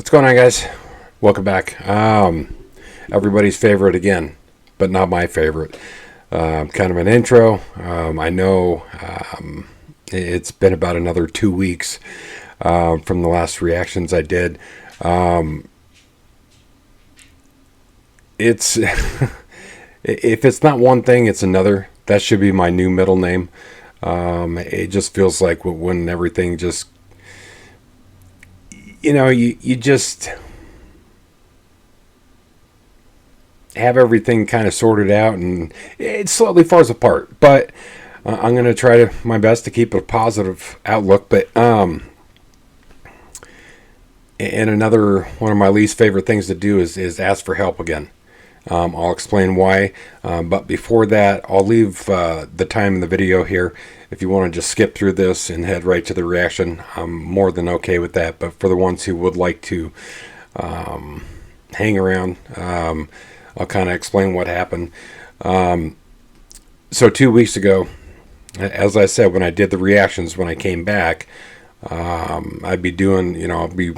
What's going on, guys? Welcome back. Everybody's favorite again, but not my favorite. Kind of an intro. I know it's been about another 2 weeks from the last reactions I did. It's if it's not one thing, it's another. That should be my new middle name. It just feels like when everything just, you just have everything kind of sorted out and it slowly falls apart. But I'm going to try my best to keep a positive outlook. But and another one of my least favorite things to do is ask for help again. I'll explain why. But before that, I'll leave the time in the video here. If you want to just skip through this and head right to the reaction, I'm more than okay with that. But for the ones who would like to hang around, I'll kind of explain what happened. So 2 weeks ago, as I said, when I did the reactions, when I came back, I'd be doing, I'll be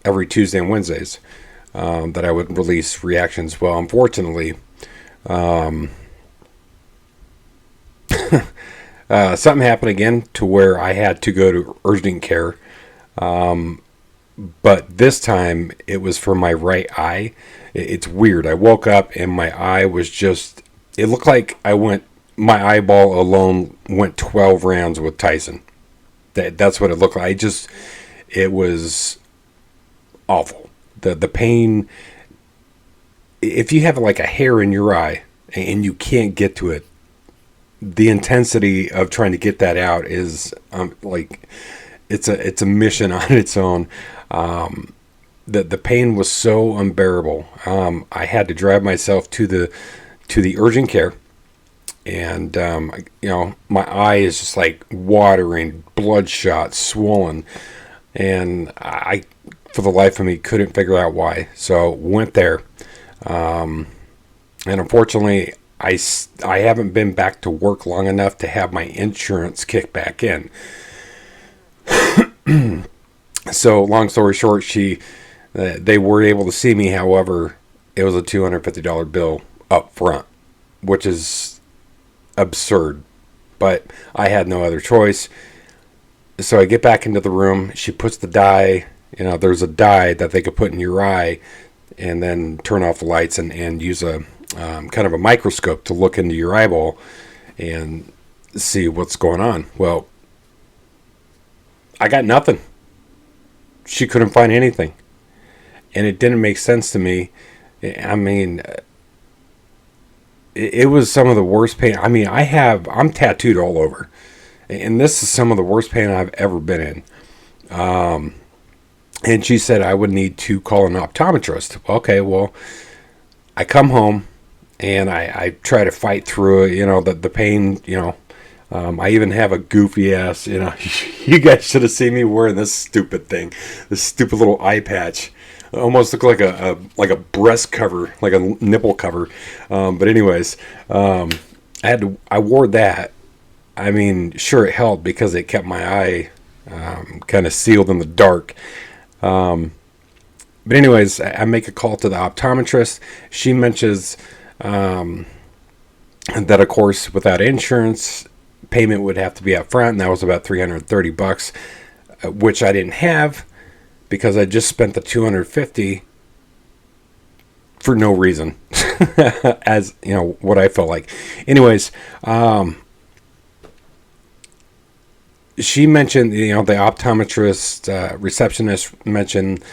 every Tuesday and Wednesdays. That I would release reactions. Well, unfortunately, something happened again to where I had to go to urgent care. But this time it was for my right eye. It's weird. I woke up and my eye was just, it looked like my eyeball alone went 12 rounds with Tyson. That's what it looked like. It was awful. The pain, if you have like a hair in your eye and you can't get to it, the intensity of trying to get that out is like it's a mission on its own. The pain was so unbearable. I had to drive myself to the urgent care, and my eye is just like watering, bloodshot, swollen, and I, for the life of me, couldn't figure out why. So went there, and unfortunately, I haven't been back to work long enough to have my insurance kick back in. So long story short, they were able to see me. However, it was a $250 bill up front, which is absurd. But I had no other choice. So I get back into the room. She puts the dye. There's a dye that they could put in your eye and then turn off the lights and use a kind of a microscope to look into your eyeball and see what's going on. Well, I got nothing. She couldn't find anything. And it didn't make sense to me. I mean, it was some of the worst pain. I mean, I'm tattooed all over. And this is some of the worst pain I've ever been in. And she said I would need to call an optometrist. Okay, well, I come home and I try to fight through it, the pain, I even have a goofy ass, you guys should have seen me wearing this stupid thing, this stupid little eye patch. It almost looked like a breast cover, like a nipple cover. But anyways, I wore that. I mean, sure, it helped because it kept my eye kind of sealed in the dark. But anyways, I make a call to the optometrist. She mentions that, of course, without insurance, payment would have to be up front, and that was about $330, which I didn't have because I just spent the $250 for no reason, as what I felt like. Anyways, she mentioned, the optometrist receptionist mentioned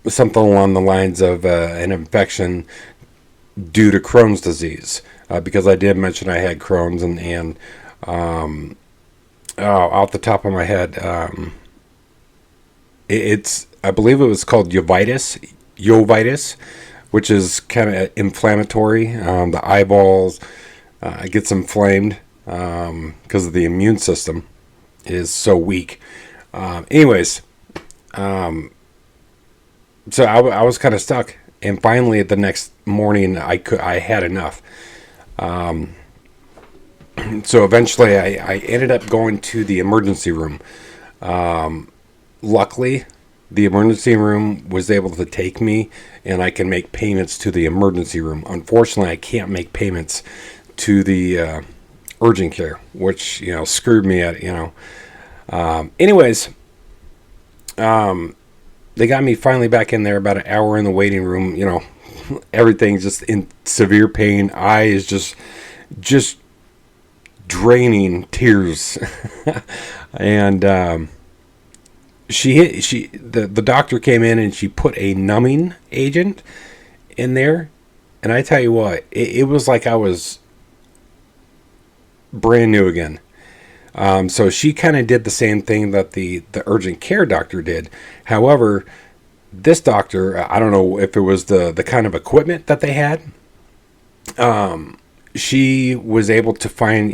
something along the lines of an infection due to Crohn's disease, because I did mention I had Crohn's, and off the top of my head, I believe it was called uveitis, which is kind of inflammatory. The eyeballs gets inflamed because of the immune system is so weak. Anyways, so I was kind of stuck, and finally the next morning I had enough. So eventually I ended up going to the emergency room. Luckily, the emergency room was able to take me, and I can make payments to the emergency room. Unfortunately, I can't make payments to the urgent care, which screwed me at anyways. They got me finally back in there, about an hour in the waiting room. Everything's just in severe pain. Eye is just draining tears. And the doctor came in and she put a numbing agent in there, and I tell you what, it was like I was brand new again. So she kind of did the same thing that the urgent care doctor did. However, this doctor, I don't know if it was the kind of equipment that they had. She was able to find,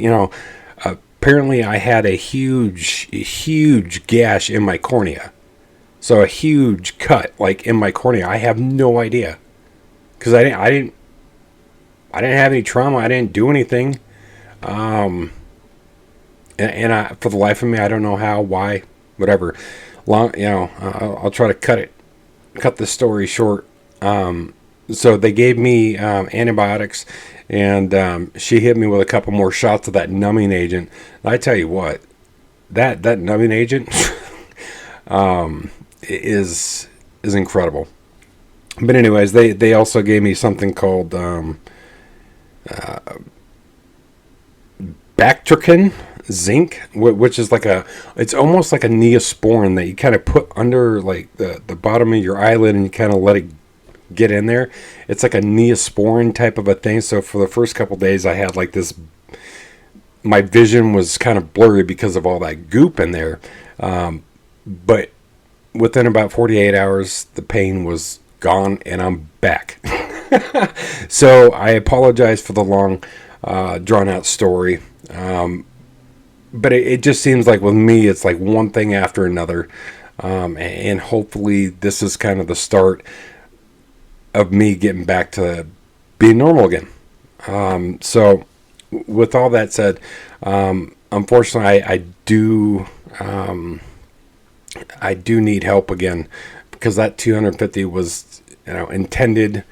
apparently I had a huge gash in my cornea. So a huge cut, like in my cornea. I have no idea, because I didn't have any trauma. I didn't do anything. And for the life of me, I don't know how, why, whatever. I'll try to cut the story short. So they gave me antibiotics, and she hit me with a couple more shots of that numbing agent. I tell you what, that numbing agent is incredible. But anyways, they also gave me something called Bactrican zinc, which is it's almost like a Neosporin that you kind of put under like the bottom of your eyelid, and you kind of let it get in there. It's like a Neosporin type of a thing. So for the first couple days, I had like this, my vision was kind of blurry because of all that goop in there. But within about 48 hours, the pain was gone, and I'm back. So I apologize for the long, drawn out story. But it just seems like with me, it's like one thing after another. And hopefully this is kind of the start of me getting back to being normal again. So with all that said, unfortunately I do need help again, because that 250 was, intended,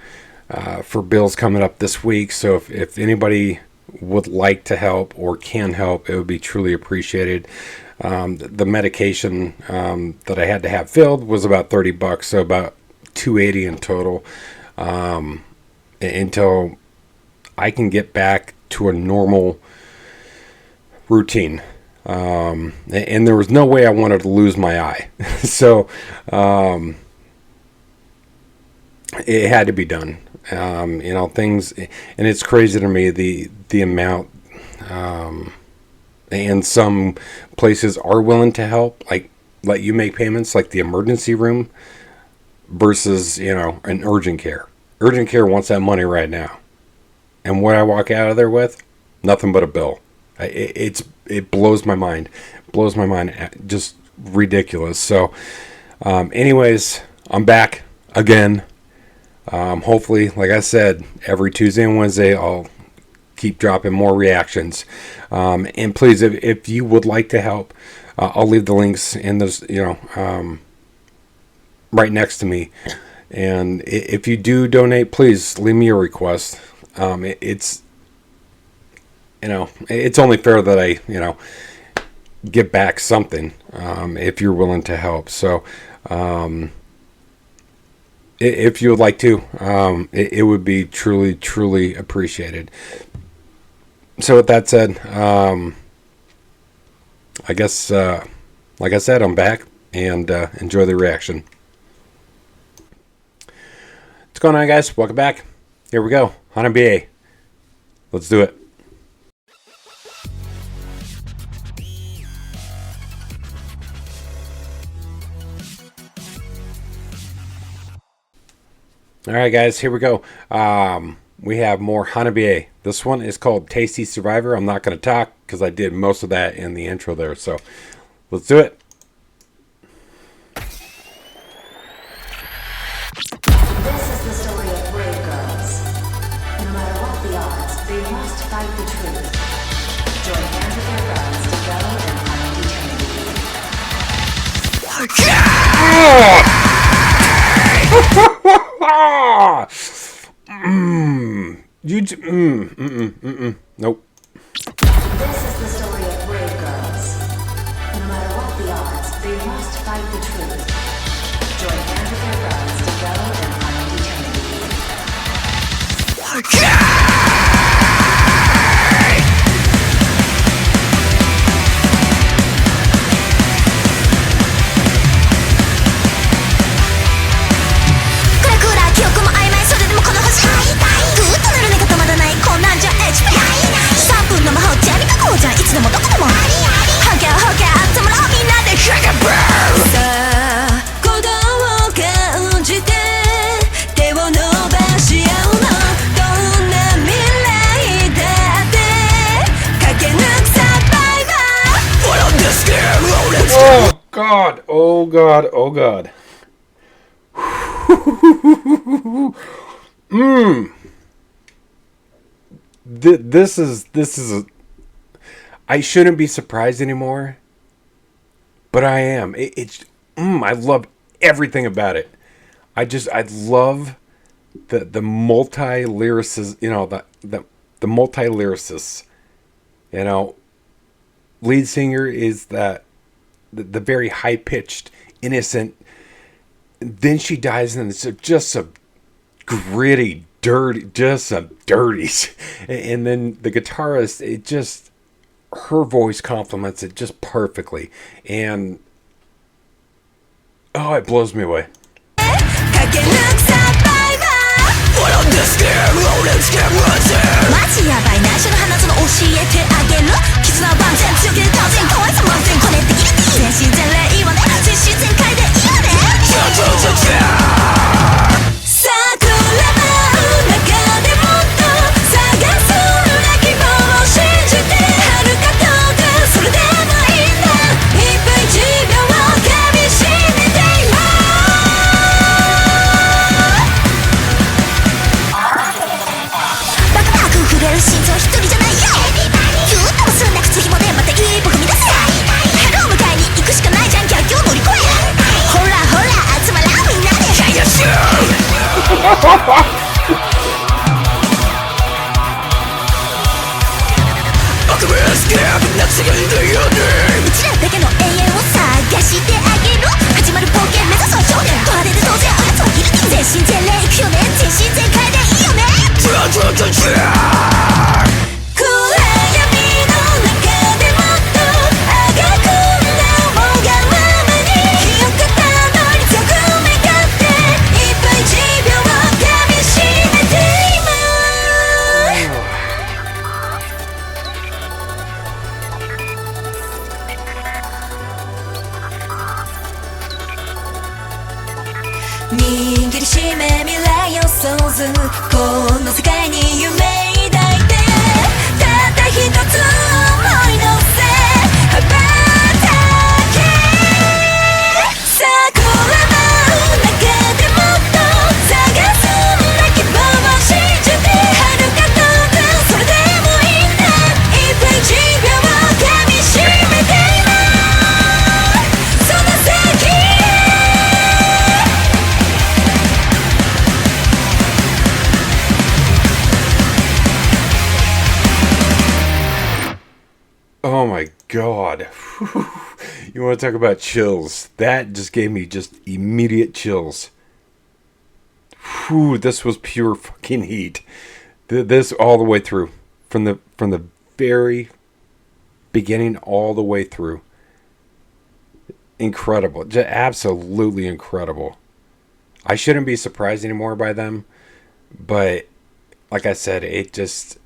for bills coming up this week. So if anybody would like to help or can help, it would be truly appreciated. The medication that I had to have filled was about $30, so about $280 in total, until I can get back to a normal routine. And there was no way I wanted to lose my eye. So it had to be done. Things, and it's crazy to me the amount, and some places are willing to help, like let you make payments, like the emergency room versus an urgent care. Urgent care wants that money right now, and what I walk out of there with, nothing but a bill. It blows my mind, just ridiculous. So anyways, I'm back again. Hopefully, like I said, every Tuesday and Wednesday, I'll keep dropping more reactions. And please, if you would like to help, I'll leave the links in those, right next to me. And if you do donate, please leave me a request. It's only fair that I, give back something, if you're willing to help. So, if you would like to, it would be truly appreciated. So with that said, I guess, like I said, I'm back, and enjoy the reaction. What's going on, guys? Welcome back. Here we go. HANABIE. Let's do it. All right, guys, here we go. We have more HANABIE. This one is called Tasty Survivor. I'm not going to talk because I did most of that in the intro there. So let's do it. This is the story of brave girls. No matter what the odds, they must fight the truth. Join hands with their friends to go and find eternity. Nope. This is the story of brave girls. No matter what the odds, they must fight the truth. Join hands with your friends to go and find eternity.クラクラ記憶も曖昧それでもこの星グーッとなる目が止まらないこんなんじゃ HP 3分の魔法じゃみたこうじゃんいつでもどこでもハゲハゲ集まろうみんなでシャカブーさあ鼓動を感じて手を伸ばし合うのどんな未来だって駆け抜くサバイバー What on this game? Oh God! Oh God! Oh God! This is a. I shouldn't be surprised anymore, but I am. I love everything about it. I love the multi lyricists. You know the multi lyricists. You know, lead singer is the very high pitched, innocent. Then she dies, and it's just some gritty, dirty, just some dirties. And then the guitarist, her voice complements it just perfectly. And, it blows me away. Oh my God. You want to talk about chills? That just gave me just immediate chills. This was pure fucking heat. This all the way through. From the very beginning all the way through. Incredible. Just absolutely incredible. I shouldn't be surprised anymore by them. But like I said, it just...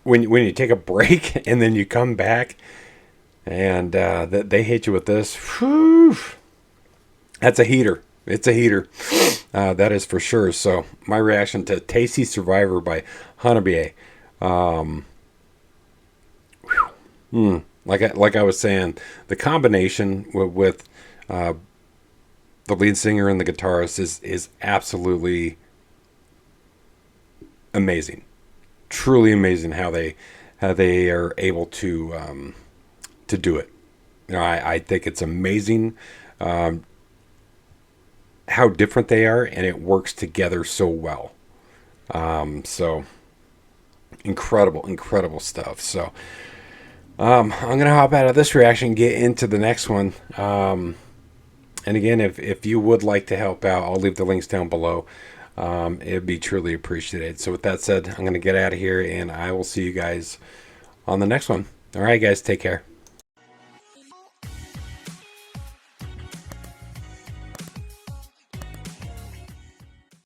When you take a break and then you come back and they hit you with this, that's a heater. It's a heater. That is for sure. So my reaction to Tasty Survivor by HANABIE. Like I was saying, the combination with the lead singer and the guitarist is absolutely amazing. Truly amazing how they are able to do it. I think it's amazing how different they are, and it works together so well. So incredible stuff. So I'm gonna hop out of this reaction and get into the next one. And again, if you would like to help out, I'll leave the links down below. It'd be truly appreciated. So with that said, I'm gonna get out of here, and I will see you guys on the next one. All right, guys, take care.